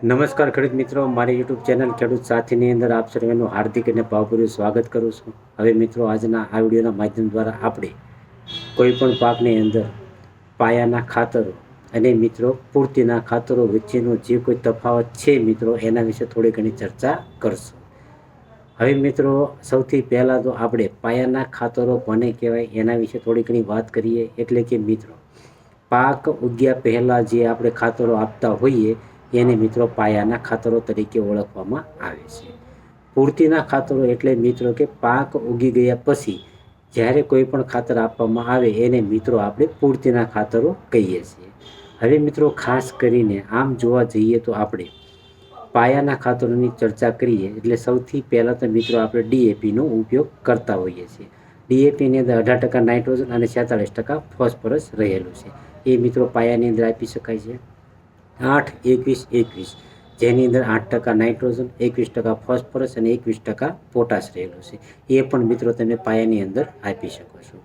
નમસ્કાર ખેડૂત મિત્રો, મારી યુટ્યુબ ચેનલ ખેડૂત સાથીની અંદર આપ સર્વેનું હાર્દિક અને ભાવભર્યું સ્વાગત કરું છું. હવે મિત્રો, આજના આ વિડીયોના માધ્યમ દ્વારા આપણે કોઈપણ પાકની અંદર પાયાના ખાતરો અને મિત્રો પૂર્તિના ખાતરો વચ્ચેનો જે કોઈ તફાવત છે મિત્રો, એના વિશે થોડી ઘણી ચર્ચા કરશું. હવે મિત્રો, સૌથી પહેલાં તો આપણે પાયાના ખાતરો કોને કહેવાય એના વિશે થોડી ઘણી વાત કરીએ. એટલે કે મિત્રો, પાક ઉગ્યા પહેલાં જે આપણે ખાતરો આપતા હોઈએ એને મિત્રો પાયાના ખાતરો તરીકે ઓળખવામાં આવે છે. પૂર્તિના ખાતરો એટલે મિત્રો કે પાક ઉગી ગયા પછી જ્યારે કોઈ પણ ખાતર આપવામાં આવે એને મિત્રો આપણે પૂર્તિના ખાતરો કહીએ છીએ. હવે મિત્રો, ખાસ કરીને આમ જોવા જઈએ તો આપણે પાયાના ખાતરોની ચર્ચા કરીએ એટલે સૌથી પહેલાં તો મિત્રો આપણે ડીએપીનો ઉપયોગ કરતા હોઈએ છીએ. ડીએપીની અંદર 18% નાઇટ્રોજન અને 46% ફોસ્ફરસ રહેલું છે. એ મિત્રો પાયાની અંદર આપી શકાય છે. 8-21-21 જેની અંદર 8% નાઇટ્રોજન, 21% ફોસ્ફરસ અને 21% પોટાશ રહેલું છે. એ પણ મિત્રો તમે પાયાની અંદર આપી શકો છો.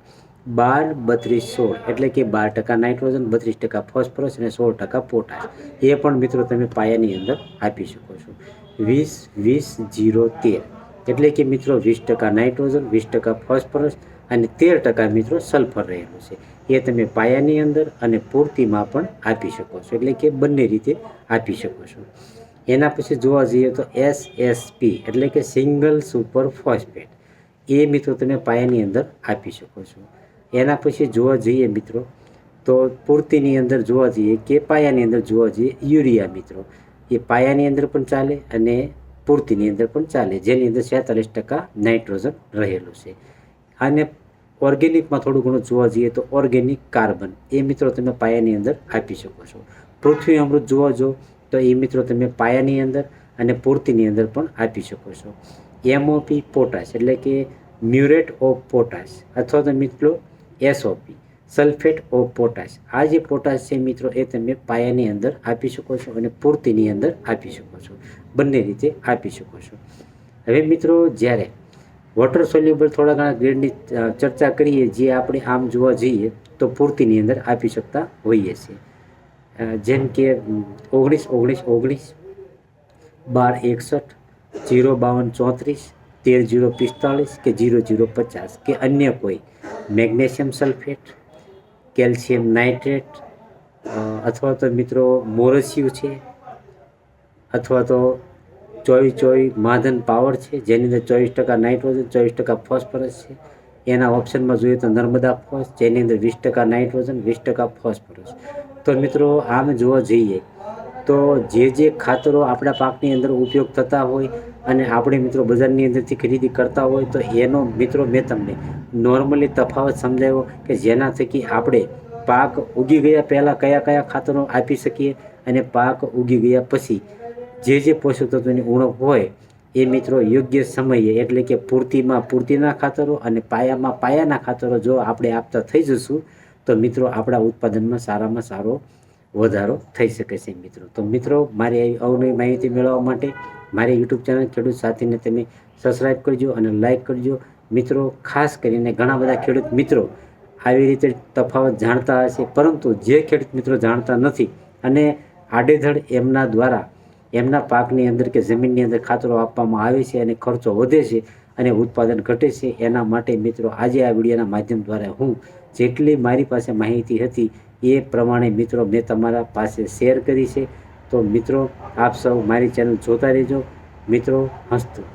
12-32-16 એટલે કે 12% નાઇટ્રોજન, 32% ફોસ્ફરસ અને 16% પોટાશ, એ પણ મિત્રો તમે પાયાની અંદર આપી શકો છો. 20-20-0-13 એટલે કે મિત્રો 20% નાઇટ્રોજન, 20% ફોસ્ફરસ અને 13% મિત્રો સલ્ફર રહેલું છે. એ તમે પાયાની અંદર અને પૂર્તિમાં પણ આપી શકો છો, એટલે કે બંને રીતે આપી શકો છો. એના પછી જોવા જઈએ તો SSP એટલે કે સિંગલ સુપર ફોસ્ફેટ, એ મિત્રો તમે પાયાની અંદર આપી શકો છો. એના પછી જોવા જઈએ મિત્રો તો પૂર્તિની અંદર જોવા જઈએ કે પાયાની અંદર જોવા જઈએ યુરિયા મિત્રો, એ પાયાની અંદર પણ ચાલે અને પૂર્તિની અંદર પણ ચાલે, જેની અંદર 46% નાઇટ્રોજન રહેલું છે. અને ઓર્ગેનિકમાં થોડું ઘણું જોવા જઈએ તો ઓર્ગેનિક કાર્બન, એ મિત્રો તમે પાયાની અંદર આપી શકો છો. પૃથ્વી અમૃત જોવા જો તો એ મિત્રો તમે પાયાની અંદર અને પૂર્તિની અંદર પણ આપી શકો છો. MOP પોટાશ એટલે કે મ્યુરેટ ઓફ પોટાશ, અથવા તો મિત્રો SOP સલ્ફેટ ઓફ પોટાશ, આ જે પોટાશ છે મિત્રો એ તમે પાયાની અંદર આપી શકો છો અને પૂર્તિની અંદર આપી શકો છો. બંને રીતે આપી શકો છો. હવે મિત્રો, જ્યારે વોટર સોલ્યુબલ થોડા ઘણા ગ્રેડની ચર્ચા કરીએ, જે આપણે આમ જોવા જઈએ તો પૂર્તિની અંદર આપી શકતા હોઈએ છીએ. જેમ કે 19-19-19, 12-61, 0-52-34, 13-0-45 કે 0-0-50 કે અન્ય કોઈ મેગ્નેશિયમ સલ્ફેટ, કેલ્શિયમ નાઇટ્રેટ, અથવા તો મિત્રો મોરસિયું છે, અથવા તો 24-24 માધન પાવર છે જેની અંદર 24% નાઇટ્રોજન, 24% ફોસ્ફરસ છે. એના ઓપ્શનમાં જોઈએ તો નર્મદા ફોસ, જેની અંદર 20% નાઇટ્રોજન, 20% ફોસ્ફરસ. તો મિત્રો, આમ જોવા જઈએ તો જે ખાતરો આપણા પાકની અંદર ઉપયોગ થતા હોય અને આપણે મિત્રો બજારની અંદરથી ખરીદી કરતા હોય તો એનો મિત્રો મેં તમને નોર્મલી તફાવત સમજાવ્યો કે જેના થકી આપણે પાક ઉગી ગયા પહેલાં કયા કયા ખાતરો આપી શકીએ અને પાક ઉગી ગયા પછી જે પોષક તત્વોની ઉણપ હોય એ મિત્રો યોગ્ય સમયે એટલે કે પૂર્તિમાં પૂર્તિના ખાતરો અને પાયામાં પાયાના ખાતરો જો આપણે આપતા થઈ જશું તો મિત્રો આપણા ઉત્પાદનમાં સારામાં સારો વધારો થઈ શકે છે મિત્રો. તો મિત્રો, મારી આવી અવનવી માહિતી મેળવવા માટે મારી યુટ્યુબ ચેનલ ખેડૂત સાથીને તમે સબસ્ક્રાઈબ કરજો અને લાઈક કરજો મિત્રો. ખાસ કરીને ઘણા બધા ખેડૂત મિત્રો આવી રીતે તફાવત જાણતા હશે, પરંતુ જે ખેડૂત મિત્રો જાણતા નથી અને આડેધડ એમના દ્વારા એમના પાકની અંદર કે જમીનની અંદર ખાતરો આપવામાં આવે છે અને ખર્ચો વધે છે અને ઉત્પાદન ઘટે છે, એના માટે મિત્રો આજે આ વિડીયોના માધ્યમ દ્વારા હું જેટલી મારી પાસે માહિતી હતી એ પ્રમાણે મિત્રો મેં તમારા પાસે શેર કરી છે. તો મિત્રો, આપ સૌ મારી ચેનલ જોતા રહેજો મિત્રો. હસતું